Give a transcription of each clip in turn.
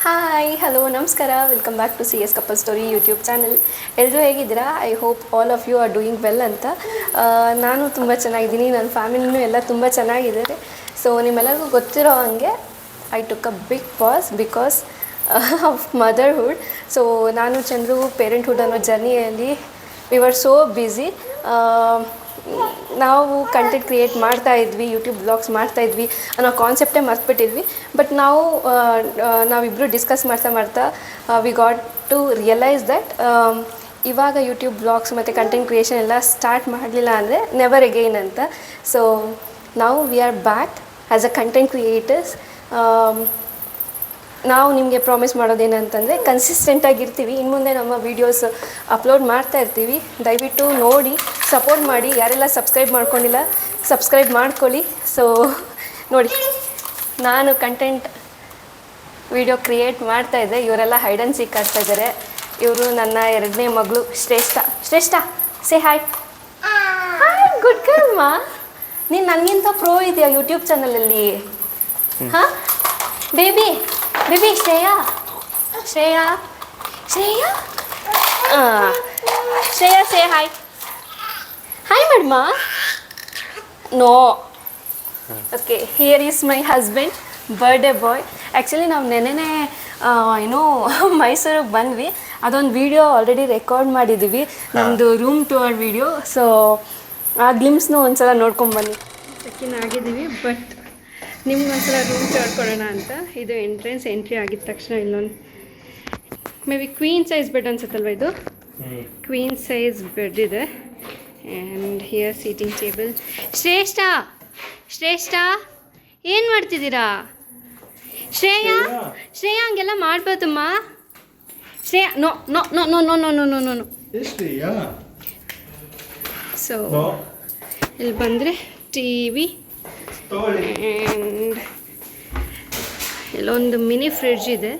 Hi hello ನಮಸ್ಕಾರ welcome back to C S couple story YouTube channel. ಎಲ್ಲರೂ ಹೇಗಿದ್ದೀರಾ? I hope all of you are doing well ಅಂತ. ನಾನು ತುಂಬ ಚೆನ್ನಾಗಿದ್ದೀನಿ, ನನ್ನ ಫ್ಯಾಮಿಲಿನೂ ಎಲ್ಲ ತುಂಬ ಚೆನ್ನಾಗಿದ್ದಾರೆ. ಸೊ ನಿಮ್ಮೆಲ್ಲರಿಗೂ ಗೊತ್ತಿರೋ ಹಾಗೆ I took a big pause because of motherhood. So ನಾನು ಚಂದ್ರು ಪೇರೆಂಟ್ಹುಡ್ ಅನ್ನೋ ಜರ್ನಿಯಲ್ಲಿ ವಿ ವರ್ ಸೋ ಬ್ಯುಸಿ. ನಾವು ಕಂಟೆಂಟ್ ಕ್ರಿಯೇಟ್ ಮಾಡ್ತಾಯಿದ್ವಿ, ಯೂಟ್ಯೂಬ್ ಬ್ಲಾಗ್ಸ್ ಮಾಡ್ತಾಯಿದ್ವಿ ಅನ್ನೋ ಕಾನ್ಸೆಪ್ಟೇ ಮರ್ತ್ಬಿಟ್ಟಿದ್ವಿ. ಬಟ್ ನಾವಿಬ್ಬರು ಡಿಸ್ಕಸ್ ಮಾಡ್ತಾ we got to realise that ಇವಾಗ ಯೂಟ್ಯೂಬ್ ಬ್ಲಾಗ್ಸ್ ಮತ್ತು ಕಂಟೆಂಟ್ ಕ್ರಿಯೇಷನ್ ಎಲ್ಲ ಸ್ಟಾರ್ಟ್ ಮಾಡಲಿಲ್ಲ ಅಂದರೆ ನೆವರ್ ಅಗೈನ್ ಅಂತ. ಸೊ ನಾವು we are back as a content creators. ನಾವು ನಿಮಗೆ ಪ್ರಾಮಿಸ್ ಮಾಡೋದೇನಂತಂದರೆ ಕನ್ಸಿಸ್ಟೆಂಟಾಗಿರ್ತೀವಿ. ಇನ್ನು ಮುಂದೆ ನಮ್ಮ ವೀಡಿಯೋಸ್ ಅಪ್ಲೋಡ್ ಮಾಡ್ತಾ ಇರ್ತೀವಿ. ದಯವಿಟ್ಟು ನೋಡಿ, ಸಪೋರ್ಟ್ ಮಾಡಿ. ಯಾರೆಲ್ಲ ಸಬ್ಸ್ಕ್ರೈಬ್ ಮಾಡ್ಕೊಂಡಿಲ್ಲ ಸಬ್ಸ್ಕ್ರೈಬ್ ಮಾಡ್ಕೊಳ್ಳಿ. ಸೊ ನೋಡಿ, ನಾನು ಕಂಟೆಂಟ್ ವಿಡಿಯೋ ಕ್ರಿಯೇಟ್ ಮಾಡ್ತಾಯಿದ್ದೆ, ಇವರೆಲ್ಲ ಹೈಡ್ ಆ್ಯಂಡ್ ಸೀಕ್ ಆಡ್ತಾಯಿದ್ದಾರೆ. ಇವರು ನನ್ನ ಎರಡನೇ ಮಗಳು Shreshta. Say hi. Hi, good girl ಮಾ. ನೀನು ನನಗಿಂತ ಪ್ರೋ ಇದೆಯಾ ಯೂಟ್ಯೂಬ್ ಚಾನಲಲ್ಲಿ? ಹಾಂ ಬೇಬಿ ಶ್ರೇಯಾ ಸೇ ಹಾಯ್ ಮಾಡಮ್ಮ. No. Okay, here is my husband, birthday boy. Actually ನಾವು ನೆನ್ನೆ ಮೈಸೂರಿಗೆ ಬಂದ್ವಿ. ಅದೊಂದು ವಿಡಿಯೋ ಆಲ್ರೆಡಿ ರೆಕಾರ್ಡ್ ಮಾಡಿದ್ದೀವಿ, ನಮ್ಮದು ರೂಮ್ ಟೂರ್ ವಿಡಿಯೋ. ಸೊ ಆ ಗ್ಲಿಮ್ಸ್ನೂ ಒಂದ್ಸಲ ನೋಡ್ಕೊಂಬನ್ನಿ. ಆಗಿದ್ದೀವಿ, ಬಟ್ ನಿಮ್ಗೊಂದ್ಸಲ ರೂಮ್ ನೋಡ್ಕೊಳ್ಳೋಣ ಅಂತ. ಇದು ಎಂಟ್ರಿ ಆಗಿದ ತಕ್ಷಣ ಇಲ್ಲೊಂದು may be queen size bed ಅನ್ಸುತ್ತಲ್ವ, ಇದು ಕ್ವೀನ್ ಸೈಜ್ ಬೆಡ್ ಇದೆ. And here seating table. Shreshtha ಏನು ಮಾಡ್ತಿದ್ದೀರಾ? ಶ್ರೇಯಾ ಹಂಗೆಲ್ಲ ಮಾಡ್ಬೋದಮ್ಮ. Shreya no no no no no no no no no. So ಇಲ್ಲಿ ಬಂದರೆ ಟಿ ವಿ ಆ್ಯಂಡ್ ಇಲ್ಲೊಂದು ಮಿನಿ ಫ್ರಿಡ್ಜ್ ಇದೆ.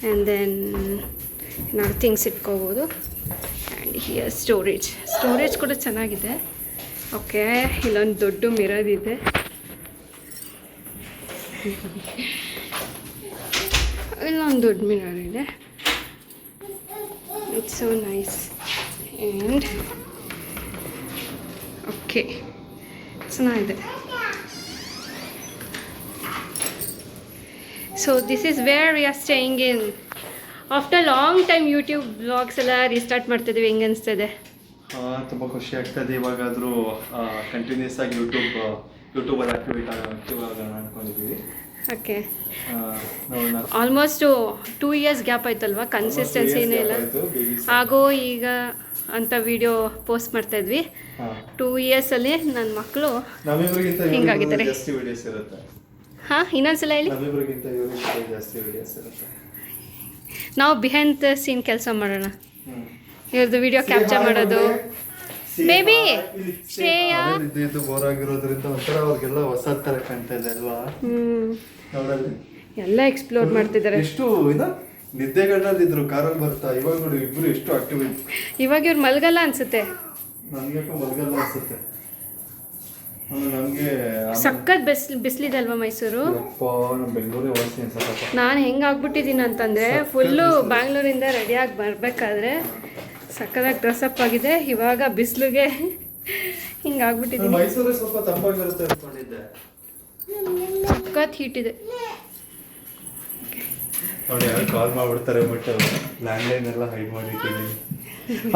ಆ್ಯಂಡ್ ದೆನ್ ನಾವು ಥಿಂಗ್ಸ್ ಇಟ್ಕೋಬೋದು. ಆ್ಯಂಡ್ ಹಿಯರ್ ಸ್ಟೋರೇಜ್ ಕೂಡ ಚೆನ್ನಾಗಿದೆ. ಓಕೆ, ಇಲ್ಲೊಂದು ದೊಡ್ಡ ಮಿರರ್ ಇದೆ. ಇಲ್ಲೊಂದು ದೊಡ್ಡ ಮಿರರ್ ಇದೆ. It's so nice. And okay, ಚೆನ್ನಾಗಿದೆ. So this is where we are staying in. After long time YouTube blogs ಎಲ್ಲ ರೀಸ್ಟಾರ್ಟ್ ಮಾಡ್ತಿದ್ದೀವಿ. ಹೆಂಗೆ ಅನಿಸ್ತದೆ? ತುಂಬ ಖುಷಿ ಆಗ್ತದೆ. ಇವಾಗಾದರೂ ಕಂಟಿನ್ಯೂಸ್ ಆಗಿ ಯೂಟ್ಯೂಬಲ್ಲಿ ಆಕ್ಟಿವ್ ಆಗೋಣ ಅಂದ್ಕೊಂಡಿದ್ದೀವಿ. ಓಕೆ, ಆಲ್ಮೋಸ್ಟು 2 years ಗ್ಯಾಪ್ ಆಯ್ತಲ್ವಾ, ಕನ್ಸಿಸ್ಟೆನ್ಸಿನೇ ಇಲ್ಲ. ಆಗೋ ಈಗ ಅಂತ ವಿಡಿಯೋ ಪೋಸ್ಟ್ ಮಾಡ್ತಾಯಿದ್ವಿ. 2 yearsಲ್ಲಿ ನನ್ನ ಮಕ್ಕಳು ಹಿಂಗಾಗಿದ್ದಾರೆ. ಹಾಂ, ಇನ್ನೊಂದ್ಸಲ ಹೇಳಿ. ನಾವು ಬಿಹೈಂಡ್ ದ ಸೀನ್ ಕೆಲಸ ಮಾಡೋಣ. ಇವ್ರದ್ದು ವಿಡಿಯೋ ಕ್ಯಾಪ್ಚರ್ ಮಾಡೋದು. ಬೇಬಿ ಶ್ರೇಯಾ ಬೋರ್ ಆಗಿರೋದ್ರಿಂದ ಒಂಥರ ಅವ್ರಿಗೆಲ್ಲ ಹೊಸ ಥರ ಕಾಣ್ತಾ ಇದೆ ಅಲ್ವಾ? ಎಲ್ಲ ಎಕ್ಸ್ಪ್ಲೋರ್ ಮಾಡ್ತಿದ್ದಾರೆ. ಎಷ್ಟು ನಿದ್ದೆಗಳಲ್ಲಿದ್ರು ಕಾರಲ್ಲಿ ಬರ್ತಾ. ಇವಾಗ ನೋಡಿ ಇಬ್ರು ಎಷ್ಟು ಆಕ್ಟಿವ್. ಇವಾಗ ಇವ್ರು ಮಲ್ಗಲ್ಲ ಅನ್ಸುತ್ತೆ. ನನಗೆ ಮಲ್ಗಲ್ಲ ಅನ್ಸುತ್ತೆ. ನಮಗೆ ಸಖತ್ ಬಿಸಿಲಿದೆ ಅಲ್ವಾ ಮೈಸೂರು? ನಾನು ಹೆಂಗಾಗ್ಬಿಟ್ಟಿದ್ದೀನಿ ಅಂತಂದರೆ, ಫುಲ್ಲು ಬ್ಯಾಂಗ್ಳೂರಿಂದ ರೆಡಿಯಾಗಿ ಬರಬೇಕಾದ್ರೆ ಸಖತ್ತಾಗಿ ಡ್ರೆಸ್ಅಪ್ ಆಗಿದೆ. ಇವಾಗ ಬಿಸಿಲಿಗೆ ಹಿಂಗಾಗ್ಬಿಟ್ಟಿದ್ದೀನಿ. ಮೈಸೂರು ಸ್ವಲ್ಪ ತಂಪಾಗಿರುತ್ತೆ ಅನ್ಕೊಂಡಿದ್ದೆ. ಸಖತ್ ಹೀಟ್ ಇದೆ ನೋಡಿ. ಯಾರು ಕಾಲ್ ಮಾಡ್ಬಿಡ್ತಾರೆ, ಬಟ್ ಲ್ಯಾಂಡ್ಲೈನ್ ಎಲ್ಲ ಹೈಡ್ ಮಾಡಿದ್ದೀನಿ.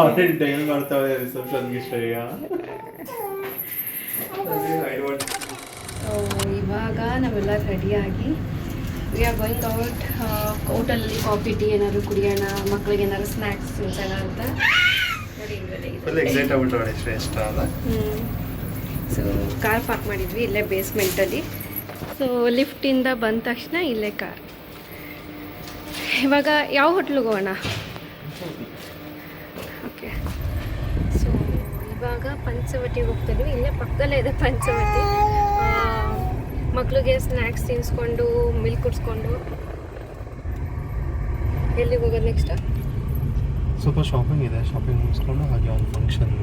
ಆಲ್ರೆಡಿ ಡೈಲ್ ಮಾಡ್ತಾವೆ ರಿಸೆಪ್ಷನ್ಗೆ ಶ್ರೇಯಾ. ಇವಾಗ ನಾವೆಲ್ಲ ರೆಡಿಯಾಗಿ ವಿ ಆರ್ ಗೋಯಿಂಗ್ ಔಟ್. ಹೋಟೆಲಲ್ಲಿ ಕಾಫಿ ಟೀ ಏನಾದ್ರು ಕುಡಿಯೋಣ, ಮಕ್ಕಳಿಗೆ ಏನಾದ್ರು ಸ್ನ್ಯಾಕ್ಸ್ ತಿನ್ಸೋಣ ಅಂತ ನೋಡಿ. ಶ್ರೇಷ್ಠ ಅಲ್ಲ. ಸೊ ಕಾರ್ ಪಾರ್ಕ್ ಮಾಡಿದ್ವಿ ಇಲ್ಲೇ ಬೇಸ್ಮೆಂಟಲ್ಲಿ. ಸೊ ಲಿಫ್ಟಿಂದ ಬಂದ ತಕ್ಷಣ ಇಲ್ಲೇ ಕಾರ್. ಇವಾಗ ಯಾವ ಹೋಟ್ಲಿಗೆ ಹೋಗೋಣ? ಓಕೆ, ಸೊ ಇವಾಗ ಪಂಚವಟಿಗೆ ಹೋಗ್ತಿದ್ವಿ. ಇಲ್ಲೇ ಪಕ್ಕದಲ್ಲೇ ಇದೆ ಪಂಚವಟಿ. ಮಕ್ಳಿಗೆ ಸ್ನ್ಯಾಕ್ಸ್ ತಿನ್ನಿಸ್ಕೊಂಡು ಮಿಲ್ಕ್ ಕುಡಿಸ್ಕೊಂಡು ಎಲ್ಲಿಗೆ ಹೋಗೋದು ನೆಕ್ಸ್ಟ್? ಸ್ವಲ್ಪ ಶಾಪಿಂಗ್ ಇದೆ, ಶಾಪಿಂಗ್ ಮುಗಿಸ್ಕೊಂಡು ಹಾಗೆ ಒಂದು ಫಂಕ್ಷನ್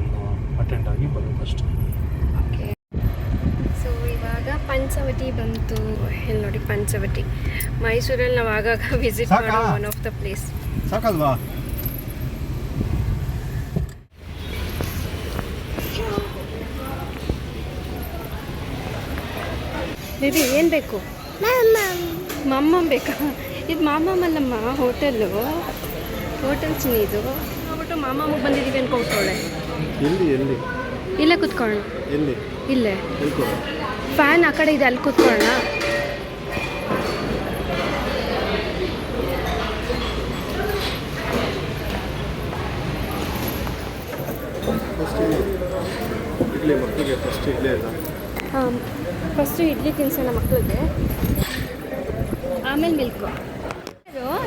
ಅಟೆಂಡ್ ಆಗಿ ಬರೋದು ಅಷ್ಟೇ. ಓಕೆ, ಸೊ ಇವಾಗ ಪಂಚವಟಿ ಬಂತು. ಇಲ್ಲಿ ನೋಡಿ ಪಂಚವಟಿ. ಮೈಸೂರಲ್ಲಿ ನಾವು ಆಗಾಗ ವಿಸಿಟ್ ಮಾಡೋ ಒನ್ ಆಫ್ ದ ಪ್ಲೇಸ್. ಸಾಕಲ್ವಾ? ಬೇಬಿ ಏನು ಬೇಕು? ಮಮ್ಮಮ್ ಬೇಕಾ? ಇದು ಮಾಮಮ್ಮಲ್ಲಮ್ಮ, ಹೋಟೆಲ್ಲು. ಹೋಟೆಲ್ ಚಿನ್ನಿ ಇದು. ಹೋಗ್ಬಿಟ್ಟು ಮಾಮಮ್ಮಗೆ ಬಂದಿದ್ದೀವಿ ಅನ್ಕೊಳ್ತಾಳೆ. ಎಲ್ಲಿ ಎಲ್ಲಿ? ಇಲ್ಲೇ ಕೂತ್ಕೊಳ್ಳೋಣ. ಎಲ್ಲಿ? ಇಲ್ಲೇ ಫ್ಯಾನ್ ಆ ಕಡೆ ಇದೆ, ಅಲ್ಲಿ ಕೂತ್ಕೊಳ್ಳೋಣ. ಇಡ್ಲಿ ಮಕ್ಕಳಿಗೆ ಫಸ್ಟ್ ಇಡ್ಲಿ ಅಲ್ಲ? ಹಾಂ, ಫಸ್ಟು ಇಡ್ಲಿ ತಿನ್ಸೋಣ ಮಕ್ಕಳಿಗೆ, ಆಮೇಲೆ ಮಿಲ್ಕು.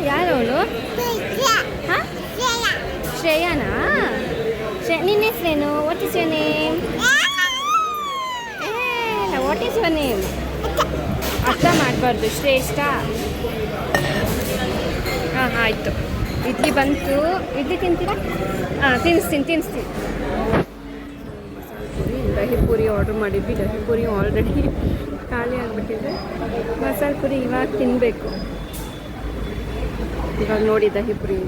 ಯಾರು ಅವಳು? ಹಾಂ, ಶ್ರೇಯಾನಾ? ನಿನ್ನ ಹೆಸರೇನು? What is your name? What is your name? ಅರ್ಥ ಮಾಡಬಾರ್ದು. ಶ್ರೇಷ್ಠ. ಹಾಂ ಆಯಿತು. ಇಡ್ಲಿ ಬಂತು. ಇಡ್ಲಿ ತಿಂತೀರಾ? ಹಾಂ, ತಿನ್ನಿಸ್ತೀನಿ. ದಹಿ ಪೂರಿ ಆರ್ಡ್ರ್ ಮಾಡಿದ್ವಿ. ದಹಿ ಪೂರಿ ಆಲ್ರೆಡಿ ಖಾಲಿ ಆಗಿಬಿಟ್ಟಿದೆ. ಮಸಾಲೆ ಪುರಿ ಇವಾಗ ತಿನ್ನಬೇಕು. ಇವಾಗ ನೋಡಿ dahi Puri.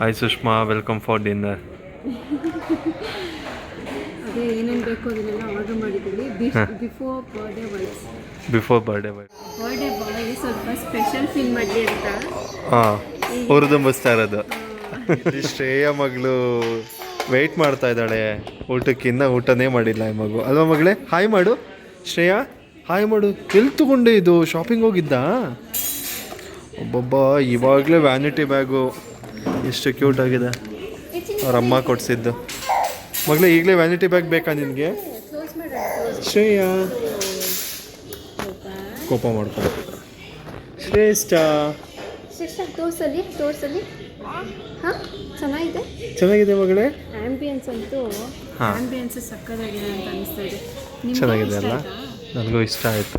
Hi Sushma, welcome for dinner. ಅದೇ ಏನೇನು ಬೇಕು ಅದನ್ನೆಲ್ಲ ಆರ್ಡ್ರ್ ಮಾಡಿದ್ದೀವಿ. Before birthday vibes. Birthday boy ಸ್ವಲ್ಪ ಸ್ಪೆಷಲ್ ಫೀಲ್ ಮಾಡಲಿ ಅಂತ ಹುರಿದುಂಬಿಸ್ತಾ ಇರೋದು. ಶ್ರೇಯ ಮಗಳು ವೆಯ್ಟ್ ಮಾಡ್ತಾ ಇದ್ದಾಳೆ ಊಟಕ್ಕಿನ್ನ. ಊಟನೇ ಮಾಡಿಲ್ಲ ಈ ಮಗು ಅಲ್ವಾ ಮಗಳೇ? ಹಾಯ್ ಮಾಡು ಶ್ರೇಯಾ, ಹಾಯ್ ಮಾಡು. ಎಲ್ಲಿ ತಗೊಂಡೆ ಇದು? ಶಾಪಿಂಗ್ ಹೋಗಿದ್ದ? ಒಬ್ಬೊಬ್ಬ ಇವಾಗಲೇ ವ್ಯಾನಿಟಿ ಬ್ಯಾಗು ಎಷ್ಟು ಕ್ಯೂಟ್ ಆಗಿದೆ. ಅವ್ರ ಅಮ್ಮ ಕೊಡಿಸಿದ್ದು. ಮಗಳೇ ಈಗಲೇ ವ್ಯಾನಿಟಿ ಬ್ಯಾಗ್ ಬೇಕಾ ನಿನಗೆ? ಶ್ರೇಯಾ ಕೋಪ ಮಾಡ್ಕೊಂಡು. ಶ್ರೇಷ್ಠ ತೋರ್ಸಲಿ. ಹಾಂ, ಚೆನ್ನಾಗಿದೆ ಮಗಳೇ. ಆ್ಯಂಬಿಯನ್ಸ್ ಅಂತೂ ಆ್ಯಂಬಿಯನ್ಸ್ ಸಕ್ಕತ್ತಾಗಿದೆ ಅಂತ ಅನಿಸ್ತಾ ಇದೆ. ಚೆನ್ನಾಗಿದೆ ಅಲ್ಲ? ನನಗೂ ಇಷ್ಟ ಆಯಿತು.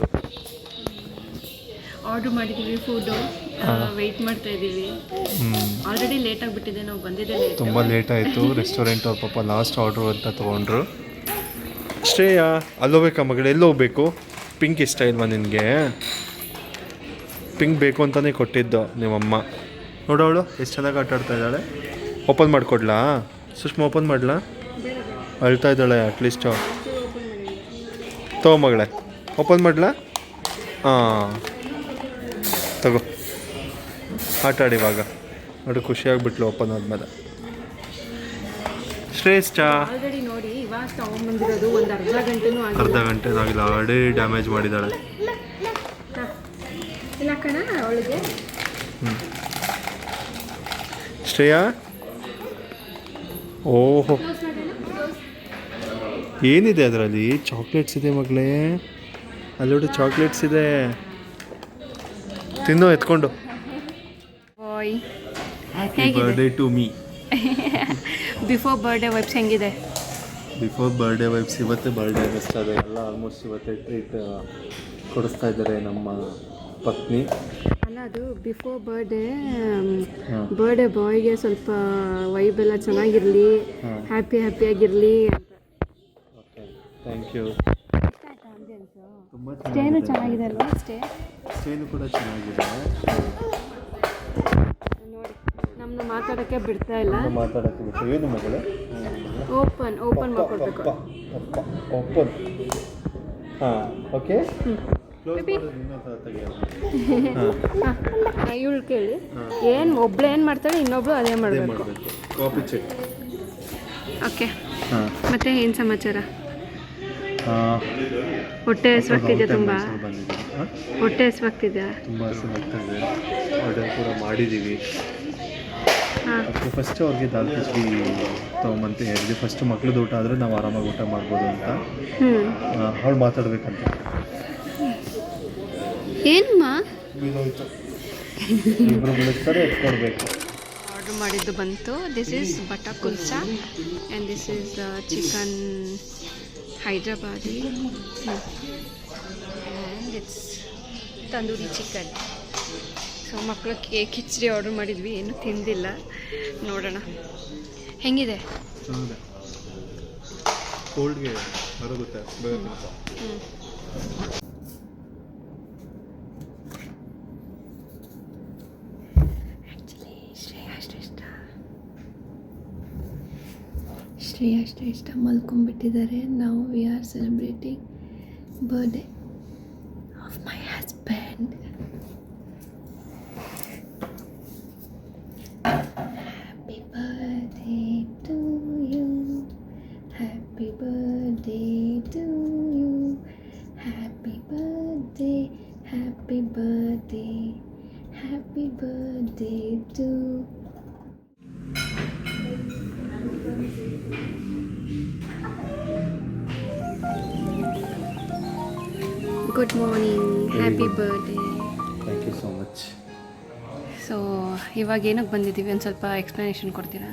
ಆರ್ಡ್ರ್ ಮಾಡಿದ್ದೀವಿ ಫುಡ್ಡು. ವೆಯ್ಟ್ ಮಾಡ್ತಾ ಇದ್ದೀವಿ. ಆಲ್ರೆಡಿ ಲೇಟ್ ಆಗಿಬಿಟ್ಟಿದೆ. ನಾವು ಬಂದಿದ್ದೆ ತುಂಬ ಲೇಟ್ ಆಯಿತು. ರೆಸ್ಟೋರೆಂಟ್ ಅವ್ರ ಪಾಪ ಲಾಸ್ಟ್ ಆರ್ಡ್ರು ಅಂತ ತೊಗೊಂಡ್ರು. ಶ್ರೇಯಾ ಅಲ್ಲೋಗ್ಬೇಕಾ ಮಗಳೇ? ಎಲ್ಲಿ ಹೋಗ್ಬೇಕು? ಪಿಂಕ್ ಇಷ್ಟ ಇಲ್ವಾ ನಿನಗೆ? ಪಿಂಕ್ ಬೇಕು ಅಂತಲೇ ಕೊಟ್ಟಿದ್ದು ನಿಮ್ಮಮ್ಮ. ನೋಡೋಳು ಎಷ್ಟು ಚೆನ್ನಾಗಿ ಆಟ ಆಡ್ತಾ ಇದ್ದಾಳೆ. ಓಪನ್ ಮಾಡಿಕೊಡ್ಲಾ ಸುಷ್ಮಾ? ಓಪನ್ ಮಾಡಲಾ? ಅಳ್ತಾ ಇದ್ದಾಳೆ ಅಟ್ಲೀಸ್ಟು. ತಗೋ ಮಗಳೇ, ಓಪನ್ ಮಾಡಲಾ? ಹಾಂ ತಗೋ, ಆಟ ಆಡಿ ಇವಾಗ. ನೋಡಿ ಖುಷಿಯಾಗಿಬಿಟ್ಲು ಓಪನ್ ಆದಮೇಲೆ. ಶ್ರೇಷ್ಠ ಆಲ್ರೆಡಿ ನೋಡಿ ಇವಾಗ ತಗೊಂಡ್ಬಂದಿರೋದು ಒಂದು ಅರ್ಧ ಗಂಟೆನೂ ಆಗಿಲ್ಲ. ಆಲ್ರೆಡಿ ಡ್ಯಾಮೇಜ್ ಮಾಡಿದ್ದಾಳೆ. ಇಲ್ಲ ಕಣ ಅವಳಿಗೆ. ಶ್ರೇಯಾ ಓಹೋ, ಏನಿದೆ ಅದರಲ್ಲಿ? ಚಾಕ್ಲೇಟ್ಸ್ ಇದೆ ಮಗಳೇ. ಅಲ್ಲೋಡು ಚಾಕ್ಲೇಟ್ಸ್ ಇದೆ. ತಿನ್ನು ಎತ್ಕೊಂಡು. Bye, happy birthday to me. Before birthday vibes ಹೆಂಗಿದೆ? ಬಿಫೋರ್ ಬರ್ಡೇ ವೈಬ್ಸ್ ಇವತ್ತೇ ಬರ್ಡೇ ಅನ್ನಿಸ್ತಾ ಇದೆ. ಎಲ್ಲ ಆಲ್ಮೋಸ್ಟ್ ಇವತ್ತೇ ಟ್ರೀಟ್ ಕೊಡಿಸ್ತಾ ಇದ್ದಾರೆ ನಮ್ಮ ಪತ್ನಿ. ಅಲ್ಲ, ಅದು ಬಿಫೋರ್ ಬರ್ಡೇ ಬಾಯ್ಗೆ ಸ್ವಲ್ಪ ವೈಬ್ ಎಲ್ಲ ಚೆನ್ನಾಗಿರಲಿ, ಹ್ಯಾಪಿಯಾಗಿರಲಿ ಅಂತ. Okay, thank you. ತುಂಬ ಸ್ಟೇನು ಚೆನ್ನಾಗಿದೆ ಅಲ್ವಾ? ಸ್ಟೇನು ಕೂಡ ಚೆನ್ನಾಗಿದೆ. ನೋಡಿ, ನಮ್ಮನ್ನ ಮಾತಾಡೋಕ್ಕೆ ಬಿಡ್ತಾ ಇಲ್ಲ. ಮಾತಾಡೋಕ್ಕೆ ಬಿಟ್ಟು ಏನು ಮಗಳೇ? ಓಪನ್ ಮಾಡ್ಕೊಡ್ಬೇಕು. ಓಪನ್. ಹಾಂ, ಓಕೆ. ಇವಳು ಕೇಳಿ ಏನು ಒಬ್ಳು ಏನು ಮಾಡ್ತಾಳೆ, ಇನ್ನೊಬ್ಳು ಅದೇ ಮಾಡಬೇಕು. Copy check. ಓಕೆ, ಮತ್ತೆ ಏನು ಸಮಾಚಾರ? ಹೊಟ್ಟೆ ಹಸುವಾಗ್ತಿದೆ ತುಂಬ. ಹೊಟ್ಟೆ ಹಸುವಾಗ್ತಿದೆ. ತುಂಬ ಹಸುವಾಗ್ತಿದೆ. ಆರ್ಡರ್ ಕೂಡ ಮಾಡಿದ್ದೀವಿ. ಫಸ್ಟ್ ಅವ್ರಿಗೆ ದಾಲ್ ಕಿಚಡಿ ತೊಗೊಂಬಂತ ಹೇಳಿದ್ವಿ. ಫಸ್ಟ್ ಮಕ್ಳದ್ದು ಊಟ ಆದರೆ ನಾವು ಆರಾಮಾಗಿ ಊಟ ಮಾಡ್ಬೋದು ಅಂತ. ಅವಳು ಮಾತಾಡ್ಬೇಕಂತ. ಏನಮ್ಮ ಇಬ್ಬರು ಬೆಳೆಸ್ತಾರೆ, ಎತ್ಕೊಡ್ಬೇಕು. ಆರ್ಡರ್ ಮಾಡಿದ್ದು ಬಂತು. This is butter kulcha and this is chicken Hyderabadi and it's tandoori chicken. So ಮಕ್ಕಳು ಕಿಚಡಿ ಆರ್ಡರ್ ಮಾಡಿದ್ವಿ, ಏನೂ ತಿಂದಿಲ್ಲ. ನೋಡೋಣ ಹೆಂಗಿದೆ? ಚೆನ್ನಾಗಿದೆ. ಕೋಲ್ಡ್ಗೆ ಬರುತ್ತೆ. ಶ್ರೇಯಾ ಶ್ರೇಷ್ಠ ಮಲ್ಕೊಂಡ್ಬಿಟ್ಟಿದ್ದಾರೆ. ನಾವು we are celebrating birthday of my husband. Happy birthday to you, happy birthday to you, happy birthday, happy birthday, happy birthday to. Good morning, happy birthday. Thank you so much. So ಇವಾಗ ಏನಕ್ಕೆ ಬಂದಿದ್ದೀವಿ ಒಂದು ಸ್ವಲ್ಪ explanation ಕೊಡ್ತೀರಾ?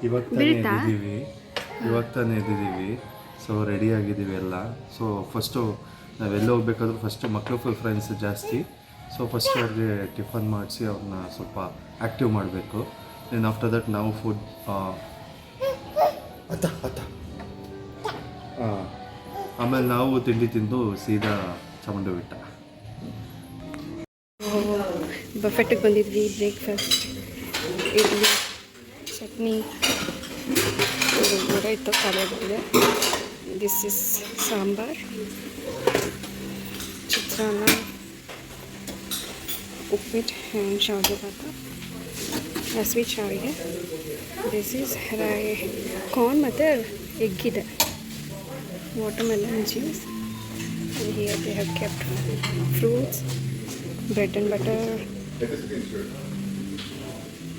ಇವಾಗ ತಾನೇ ಎದ್ದಿದ್ದೀವಿ. So ready ಆಗಿದ್ದೀವಿ ಎಲ್ಲ. ಸೊ ಫಸ್ಟು ನಾವೆಲ್ಲ ಹೋಗ್ಬೇಕಾದ್ರೂ ಫಸ್ಟು ಮಕ್ಕಳು ಪ್ರಿಫರೆನ್ಸ್ ಜಾಸ್ತಿ. ಸೊ ಫಸ್ಟ್ ಅವ್ರಿಗೆ ಟಿಫನ್ ಮಾಡಿಸಿ ಅವ್ರನ್ನ ಸ್ವಲ್ಪ ಆ್ಯಕ್ಟಿವ್ ಮಾಡಬೇಕು. ದೆನ್ ಆಫ್ಟರ್ ದಟ್ ನಾವು ಫುಡ್ ಆಮೇಲೆ ನಾವು ತಿಂಡಿ ತಿಂದು ಸೀದಾ ಚಾಮುಂಡಿ ಬೆಟ್ಟ. ಬಫೆಟ್ಟಿಗೆ ಬಂದಿದ್ವಿ. ಬ್ರೇಕ್ಫಾಸ್ಟ್ ಇಡ್ಲಿ, ಚಟ್ನಿ, ಇತ್ತು ಖಾಲಿ ಆಗಿಬಿಟ್ಟಿದೆ. This is sambar, chitranna, uppittu and ಶಾವಿಗೆ ಭಾತ, ಸ್ವೀಟ್ ಶಾವಿಗೆ. ದಿಸ್ ಈಸ್ ಕಾರ್ನ್ ಮತ್ತು ಎಗ್ ಇದೆ. watermelon juice, and here they have kept fruits, bread and butter,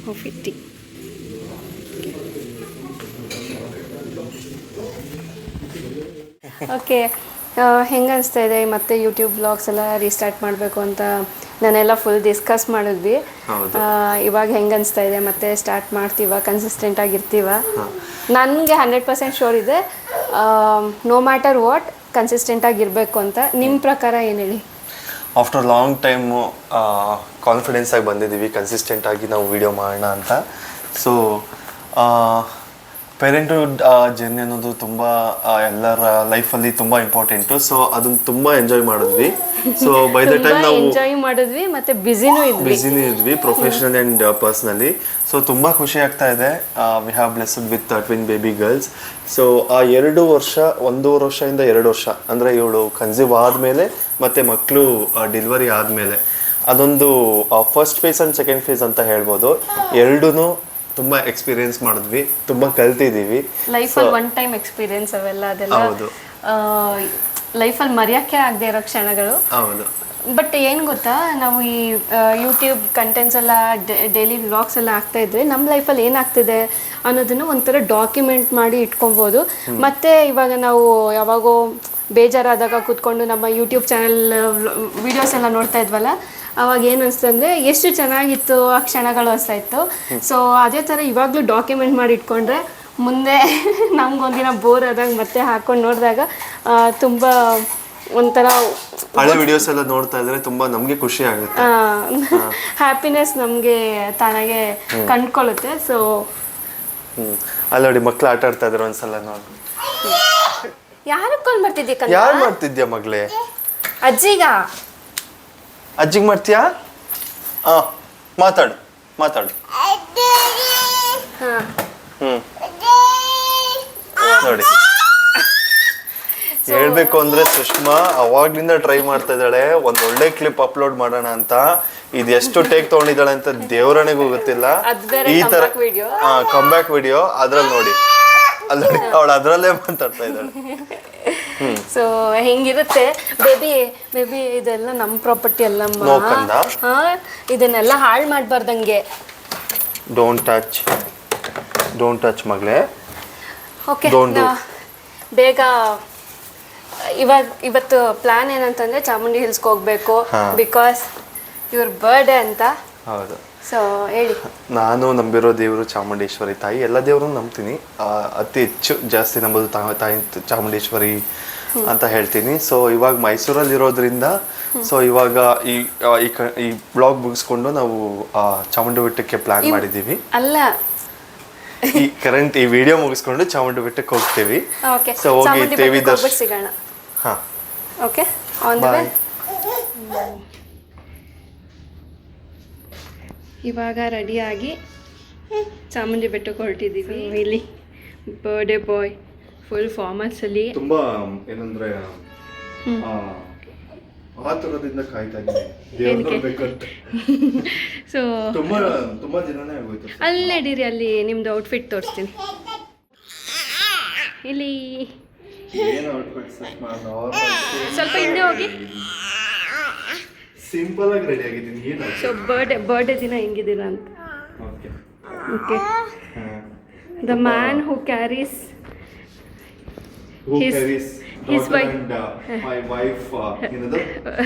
coffee, tea. Okay, ಹೆಂಗೆ ಅನಿಸ್ತಾ ಇದೆ ಮತ್ತೆ ಯೂಟ್ಯೂಬ್ ಬ್ಲಾಗ್ಸ್ ಎಲ್ಲ ರೀಸ್ಟಾರ್ಟ್ ಮಾಡಬೇಕು ಅಂತ ನಾನೆಲ್ಲ ಫುಲ್ ಡಿಸ್ಕಸ್ ಮಾಡಿದ್ವಿ. ಇವಾಗ ಹೆಂಗೆ ಅನಿಸ್ತಾ ಇದೆ? ಮತ್ತೆ ಸ್ಟಾರ್ಟ್ ಮಾಡ್ತೀವ, ಕನ್ಸಿಸ್ಟೆಂಟ್ ಆಗಿರ್ತೀವ? ನನಗೆ 100% ಶೋರ್ ಇದೆ, ನೋ ಮ್ಯಾಟರ್ ವಾಟ್ ಕನ್ಸಿಸ್ಟೆಂಟ್ ಆಗಿರಬೇಕು ಅಂತ. ನಿಮ್ಮ ಪ್ರಕಾರ ಏನು ಹೇಳಿ? ಆಫ್ಟರ್ ಲಾಂಗ್ ಟೈಮು ಕಾನ್ಫಿಡೆನ್ಸ್ ಆಗಿ ಬಂದಿದ್ದೀವಿ ಕನ್ಸಿಸ್ಟೆಂಟ್ ಆಗಿ ನಾವು ವಿಡಿಯೋ ಮಾಡೋಣ ಅಂತ. ಸೊ ಪೇರೆಂಟ್ಹುಡ್ ಜರ್ನಿ ಅನ್ನೋದು ತುಂಬ ಎಲ್ಲರ ಲೈಫಲ್ಲಿ ತುಂಬ ಇಂಪಾರ್ಟೆಂಟು. ಸೊ ಅದನ್ನು ತುಂಬ ಎಂಜಾಯ್ ಮಾಡಿದ್ವಿ. ಸೊ ಬೈ ದ ಟೈಮ್ ನಾವು ಎಂಜಾಯ್ ಮಾಡಿದ್ವಿ ಮತ್ತು ಬಿಸಿನೂ ಇದ್ವಿ ಪ್ರೊಫೆಷನಲಿ ಆ್ಯಂಡ್ ಪರ್ಸ್ನಲಿ. ಸೊ ತುಂಬ ಖುಷಿ ಆಗ್ತಾ ಇದೆ. We have blessed with twin baby girls. So ಆ 1.5 ವರ್ಷದಿಂದ 2 ವರ್ಷ ಅಂದರೆ ಇವಳು ಕನ್ಸೀವ್ ಆದಮೇಲೆ ಮತ್ತು ಮಕ್ಕಳು ಡೆಲಿವರಿ ಆದಮೇಲೆ ಅದೊಂದು first phase and second phase ಅಂತ ಹೇಳ್ಬೋದು. ಎರಡೂ ತುಂಬ ಎಕ್ಸ್ಪೀರಿಯನ್ಸ್ ಮಾಡಿದ್ವಿ, ತುಂಬ ಕಲ್ತಿದ್ದೀವಿ. ಲೈಫಲ್ಲಿ ಒನ್ ಟೈಮ್ ಎಕ್ಸ್ಪೀರಿಯನ್ಸ್ ಅವೆಲ್ಲ, ಅದೆಲ್ಲ ಹೌದು, ಲೈಫಲ್ಲಿ ಮರೆಯೋಕ್ಕೆ ಆಗದೆ ಇರೋ ಕ್ಷಣಗಳು. ಹೌದು. ಬಟ್ ಏನು ಗೊತ್ತಾ, ನಾವು ಈ ಯೂಟ್ಯೂಬ್ ಕಂಟೆಂಟ್ಸ್ ಎಲ್ಲ ಡೈಲಿ ವ್ಲಾಗ್ಸ್ ಎಲ್ಲ ಆಗ್ತಾ ಇದ್ರೆ ನಮ್ಮ ಲೈಫಲ್ಲಿ ಏನಾಗ್ತಿದೆ ಅನ್ನೋದನ್ನು ಒಂಥರ ಡಾಕ್ಯುಮೆಂಟ್ ಮಾಡಿ ಇಟ್ಕೊಬೋದು. ಮತ್ತು ಇವಾಗ ನಾವು ಯಾವಾಗೋ ಬೇಜಾರಾದಾಗ ಕೂತ್ಕೊಂಡು ನಮ್ಮ ಯೂಟ್ಯೂಬ್ ಚಾನಲ್ ವೀಡಿಯೋಸ್ ಎಲ್ಲ ನೋಡ್ತಾ ಇದ್ವಲ್ಲ, ಅವಾಗ ಏನು ಅನಿಸ್ತು ಅಂದರೆ ಎಷ್ಟು ಚೆನ್ನಾಗಿತ್ತು ಆ ಕ್ಷಣಗಳು ಅನಿಸ್ತಾ ಇತ್ತು. ಸೊ ಅದೇ ಥರ ಇವಾಗಲೂ ಡಾಕ್ಯುಮೆಂಟ್ ಮಾಡಿ ಇಟ್ಕೊಂಡ್ರೆ ಮುಂದೆ ನಮ್ಗೊಂದಿನ ಬೋರ್ ಆದಾಗ ಮತ್ತೆ ಹಾಕೊಂಡು ನೋಡಿದಾಗ ತುಂಬ ಒಂಥರ ಹಳೆ ವಿಡಿಯೋಸ್ ಎಲ್ಲ ನೋಡ್ತಾ ಇದ್ರೆ ತುಂಬಾ ನಮಗೆ ಖುಷಿ ಆಗುತ್ತೆ, ಹ್ಯಾಪಿನೆಸ್ ನಮಗೆ ತಾನಾಗೆ ಕಂಡ್ಕೊಳ್ಳುತ್ತೆ. ಸೊ ಅಲ್ಲಿ ನೋಡಿ ಮಕ್ಳು ಆಟ ಆಡ್ತಾ ಇದ್ರು ಒಂದ್ಸಲ ನೋಡಿ. ಯಾರು ಕಾಲ್ ಮಾಡ್ತಿದ್ದೆ? ಯಾರು ಮಾಡ್ತಿದ್ಯಾ ಮಗಳೇ? ಅಜ್ಜಿಗೆ ಮಾಡ್ತೀಯಾ? ಮಾತಾಡು ನೋಡಿ. ಹೇಳ್ಬೇಕು ಅಂದ್ರೆ ಸುಷ್ಮಾ ಅವಾಗ್ಲಿಂದ ಟ್ರೈ ಮಾಡ್ತಾ ಇದ್ದಾಳೆ ಒಂದ್ ಒಳ್ಳೆ ಕ್ಲಿಪ್ ಅಪ್ಲೋಡ್ ಮಾಡೋಣ ಅಂತ. ಇದು ಎಷ್ಟು ಟೇಕ್ ತಗೊಂಡಿದ್ದಾಳೆ ಅಂತ ದೇವರನಿಗೂ ಗೊತ್ತಿಲ್ಲ. ಈ ತರ ಕಮ್ಬ್ಯಾಕ್ ವಿಡಿಯೋ ಅದ್ರಲ್ಲಿ ನೋಡಿ, ಅಲ್ಲಿ ಅವಳು ಅದ್ರಲ್ಲೇ ಮಾತಾಡ್ತಾ ಇದ್ದಾಳೆ. ಸೊ ಹೆಂಗಿರುತ್ತೆ ಬೇಬಿ ಇದೆಲ್ಲ ನಮ್ಮ ಪ್ರಾಪರ್ಟಿ ಅಲ್ಲಮ್ಮ, ಇದನ್ನೆಲ್ಲ ಹಾಳು ಮಾಡ್ಬಾರ್ದಂಗೆ. ಡೋಂಟ್ ಟಚ್ ಮಗಳೇ. ಓಕೆ, ಬೇಗ ಇವತ್ತು ಪ್ಲಾನ್ ಏನಂತಂದ್ರೆ ಚಾಮುಂಡಿ ಹಿಲ್ಸ್ಗೆ ಹೋಗ್ಬೇಕು, ಬಿಕಾಸ್ ಇವ್ರ ಬರ್ಡೇ ಅಂತ. ಹೌದು. ಸೊ ಹೇಳಿ. ನಾನು ನಂಬಿರೋ ದೇವರು ಚಾಮುಂಡೇಶ್ವರಿ ತಾಯಿ. ಎಲ್ಲ ದೇವ್ರನ್ನು ನಂಬ್ತೀನಿ, ಅತಿ ಹೆಚ್ಚು ಜಾಸ್ತಿ ನಂಬೋದು ತಾಯಿ ಚಾಮುಂಡೇಶ್ವರಿ ಅಂತ ಹೇಳ್ತೀನಿ. ಸೊ ಇವಾಗ ಮೈಸೂರಲ್ಲಿ ಇರೋದ್ರಿಂದ ಸೊ ಇವಾಗ ಈ ಬ್ಲಾಗ್ ಮುಗಿಸ್ಕೊಂಡು ನಾವು ಚಾಮುಂಡಿ ಬೆಟ್ಟಕ್ಕೆ ಪ್ಲಾನ್ ಮಾಡಿದ್ದೀವಿ. ಅಲ್ಲ, ಈ ವಿಡಿಯೋ ಮುಗಿಸ್ಕೊಂಡು ಚಾಮುಂಡಿ ಬೆಟ್ಟಕ್ಕೆ ಹೋಗ್ತೀವಿ. ಓಕೆ, ಸೊ ಹೋಗಿ ಚಾಮುಂಡಿ ದೇವಿ ಬೆಟ್ಟಕ್ಕೆ ಹೋಗ್ಬಿಟ್ಟು ಸಿಗೋಣ. ಹಾಂ, ಓಕೆ, ಆನ್ ದ ವೇ. ಬಾಯ್. ಇವಾಗ ರೆಡಿಯಾಗಿ ಚಾಮುಂಡಿ ಬೆಟ್ಟಕ್ಕೆ ಹೊರಟಿದ್ದೀವಿ. ಇಲ್ಲಿ ಬರ್ಡೇ ಬಾಯ್ ಫುಲ್ ಫಾರ್ಮಲ್ಸಲ್ಲಿ. ತುಂಬ ಏನಂದ್ರೆ ಆತುರದಿಂದ ಕಾಯ್ತಾ ಇದ್ದೀನಿ. ಸೊ ತುಂಬಾ ದಿನನೇ ಆಗೋಯ್ತು. ಅಲ್ಲಿ ನಡೀರಿ, ಅಲ್ಲಿ ನಿಮ್ದು ಔಟ್ಫಿಟ್ ತೋರಿಸ್ತೀನಿ. ಇಲ್ಲಿ ಏನು ಔಟ್ಫಿಟ್ ಸೆಟ್ ಮಾಡೋದು? ಸ್ವಲ್ಪ ಹಿಂದೆ ಹೋಗಿ. ಸಿಂಪಲ್ ಆಗಿ ರೆಡಿ ಆಗಿದ್ದೀನಿ. ಏನು ಸೊ ಬರ್ಡೇ ದಿನ ಹೆಂಗಿದ್ದೀರಾ ಅಂತ. Okay okay, the man who carries his wife and my wife ಏನದು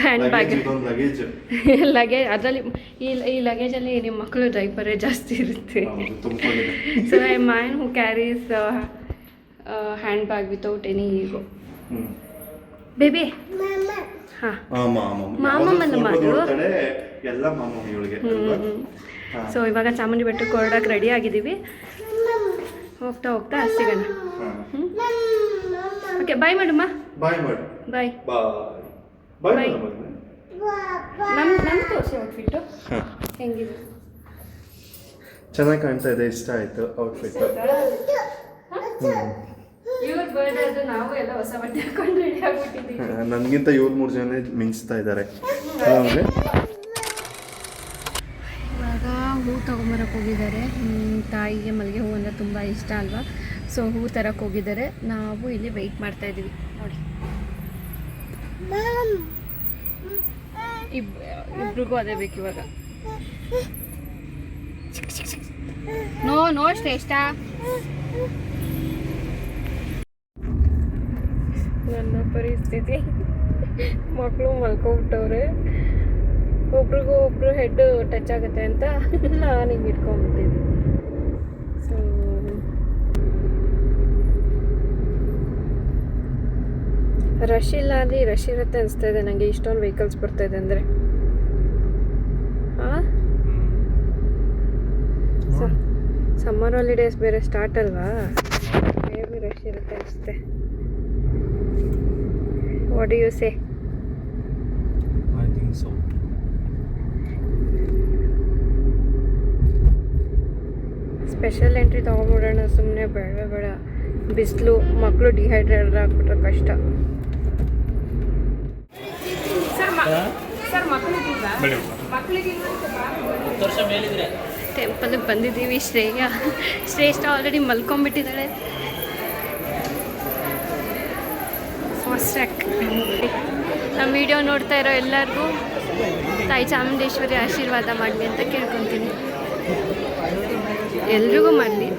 handbag. ಲಗೇಜ್ ಲಗೇಜ್ ಅದರಲ್ಲಿ ಈ ಲಗೇಜಲ್ಲಿ ನಿಮ್ಮ ಮಕ್ಕಳು ಡೈಪರೇ ಜಾಸ್ತಿ ಇರುತ್ತೆ. ತುಂಬಿಕೊಂಡಿದೆ. So I man who carries hand bag without any ego. Baby ಹಾಂ, ಮಾಮಮ್ಮನ ಮಾತು. ಎಲ್ಲ ಮಾಮಮ್ಮಿಗಳಿಗೆ. ಸೊ ಇವಾಗ ಚಾಮುಂಡಿ ಬೆಟ್ಟಕ್ಕೆ ಹೊರಡಕ್ಕೆ ರೆಡಿ ಆಗಿದ್ದೀವಿ. ಹೋಗ್ತಾ ಹೋಗ್ತಾ ಸಿಗೋಣ. ಓಕೆ, ಬಾಯ್ ಮಾಡಮ್ಮ. ಬಾಯ್ ಮಾಡು. ಬಾಯ್ ಬಾಯ್ Bye. ನಮ್ಮ ತೋರಿಸಿ ಔಟ್ಫಿಟ್ಟು ಹಾಂ, ಹೆಂಗಿದೆ. ಚೆನ್ನಾಗಿ ಕಾಣ್ತಾ ಇದೆ. ಇಷ್ಟ ಆಯ್ತು ಔಟ್ಫಿಟ್. ಇವ್ರ ಬರ್ಡೇ ಅದು ನಾವು ಎಲ್ಲ ಹೊಸ ಬಟ್ಟೆ ಹಾಕೊಂಡು ರೆಡಿ ಆಗ್ಬಿಟ್ಟಿದ್ದೀವಿ. ನನಗಿಂತ ಇವ್ರು 3 ಜನ ಮಿಂಚ್ತಾ ಇದ್ದಾರೆ. ಇವಾಗ ಹೂ ತೊಗೊಂಬರಕ್ಕೆ ಹೋಗಿದ್ದಾರೆ. ತಾಯಿಗೆ ಮಲ್ಲಿಗೆ ಹೂ ಅಂದರೆ ತುಂಬ ಇಷ್ಟ ಅಲ್ವಾ. ಸೊ ಹೂ ತರಕ್ಕೆ ಹೋಗಿದ್ದಾರೆ. ನಾವು ಇಲ್ಲಿ ವೆಯ್ಟ್ ಮಾಡ್ತಾ ಇದ್ದೀವಿ ನೋಡಿ. ಇಬ್ರಿಗೂ ಅದೇ ಬೇಕು ಇವಾಗ. ನೋ ಶ್ರೇಷ್ಠ. ನನ್ನ ಪರಿಸ್ಥಿತಿ, ಮಕ್ಕಳು ಮಲ್ಕೊಬಿಟ್ಟವ್ರೆ. ಒಬ್ರಿಗೂ ಒಬ್ರು ಹೆಡ್ ಟಚ್ ಆಗುತ್ತೆ ಅಂತ ನಾನು ಹಿಂಗೆ ಇಟ್ಕೊಂಡ್ಬಿಟ್ಟಿದ್ದೆ. ಸೊ ರಶ್ ಇಲ್ಲ ಅಲ್ಲಿ ರಶ್ ಇರುತ್ತೆ ಅನಿಸ್ತಾ ಇದೆ ನನಗೆ. ಇಷ್ಟೊಂದು ವೆಹಿಕಲ್ಸ್ ಬರ್ತಾ ಇದೆ ಅಂದರೆ. ಹಾಂ, ಸಮ್ಮರ್ ಹಾಲಿಡೇಸ್ ಬೇರೆ ಸ್ಟಾರ್ಟ್ ಅಲ್ವಾ, ಬೇಬಿ ರಶ್ ಇರುತ್ತೆ ಅನಿಸುತ್ತೆ. What do you say? I think so. Special entry ತೊಗೊಂಡ್ಬಿಡೋಣ ಸುಮ್ಮನೆ. ಬೇಡ, ಬಿಸಿಲು, ಮಕ್ಕಳು ಡಿಹೈಡ್ರೇಟ್ ಆಗ್ಬಿಟ್ರೆ ಕಷ್ಟ. ಟೆಂಪಲ್ಗೆ ಬಂದಿದ್ದೀವಿ. ಶ್ರೇಷ್ಠ ಆಲ್ರೆಡಿ ಮಲ್ಕೊಂಡ್ಬಿಟ್ಟಿದ್ದಾಳೆ. Fast track. ನಮ್ಮ ವಿಡಿಯೋ ನೋಡ್ತಾ ಇರೋ ಎಲ್ಲರಿಗೂ ತಾಯಿ ಚಾಮುಂಡೇಶ್ವರಿ ಆಶೀರ್ವಾದ ಮಾಡಲಿ ಅಂತ ಕೇಳ್ಕೊತೀನಿ. ಎಲ್ರಿಗೂ ಮಾಡಲಿ.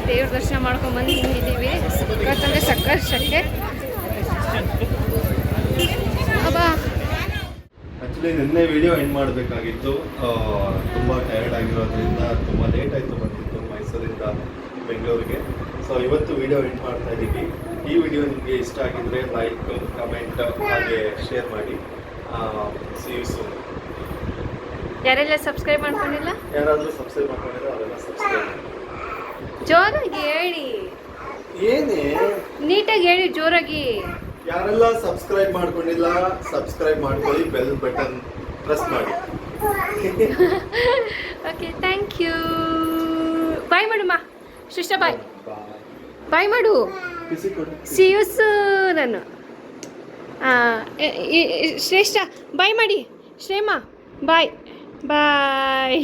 ದೇವ್ರ ದರ್ಶನ ಮಾಡ್ಕೊಂಡ್ಬಂದು ಹಿಂಗಿದ್ದೀವಿ. ಯಾಕಂದರೆ ಸಕ್ಕರೆ ಶಕ್ಕೆ ಅಬ್ಬಾ. ಆ್ಯಕ್ಚುಲಿ ನಿನ್ನೆ ವಿಡಿಯೋ ಎಂಡ್ ಮಾಡಬೇಕಾಗಿತ್ತು. ತುಂಬ ಟಯರ್ಡ್ ಆಗಿರೋದ್ರಿಂದ ತುಂಬ ಲೇಟ್ ಆಯಿತು ಬಂದಿತ್ತು ಮೈಸೂರಿಂದ ಬೆಂಗಳೂರಿಗೆ. ಸೊ ಇವತ್ತು ವಿಡಿಯೋ ಎಂಡ್ ಮಾಡ್ತಾ ಇದ್ದೀವಿ. ಈ ವಿಡಿಯೋ ನಿಮಗೆ ಇಷ್ಟ ಆಗಿದ್ರೆ ಲೈಕ್, ಕಮೆಂಟ್ ಹಾಗೆ ಶೇರ್ ಮಾಡಿ. See you soon. ಯಾರೆಲ್ಲ ಸಬ್ಸ್ಕ್ರೈಬ್ ಮಾಡ್ಕೊಂಡಿಲ್ಲ, ಯಾರಾದರೂ ಸಬ್ಸ್ಕ್ರೈಬ್ ಮಾಡ್ಕೊಂಡಿದ್ರೆ ಅದೆಲ್ಲ ಸಬ್ಸ್ಕ್ರೈಬ್ ಮಾಡಿ. ಜೋರಾಗಿ ಹೇಳಿ. ಏನೇ ನೀಟಾಗಿ ಹೇಳಿ, ಜೋರಾಗಿ. ಯಾರೆಲ್ಲ ಸಬ್ಸ್ಕ್ರೈಬ್ ಮಾಡ್ಕೊಂಡಿಲ್ಲ ಸಬ್ಸ್ಕ್ರೈಬ್ ಮಾಡ್ಕೊಳ್ಳಿ, ಬೆಲ್ ಬಟನ್ ಪ್ರೆಸ್ ಮಾಡಿ. Okay, thank you. ಬಾಯ್ ಮಾಡಮ್ಮ. ಶ್ರೇಷ್ಠ ಬಾಯ್. ಬಾಯ್ ಮಾಡು. See you soon. Shreshtha bye ಮಾಡಿ. ಶ್ರೇಮಾ ಬಾಯ್ ಬಾಯ್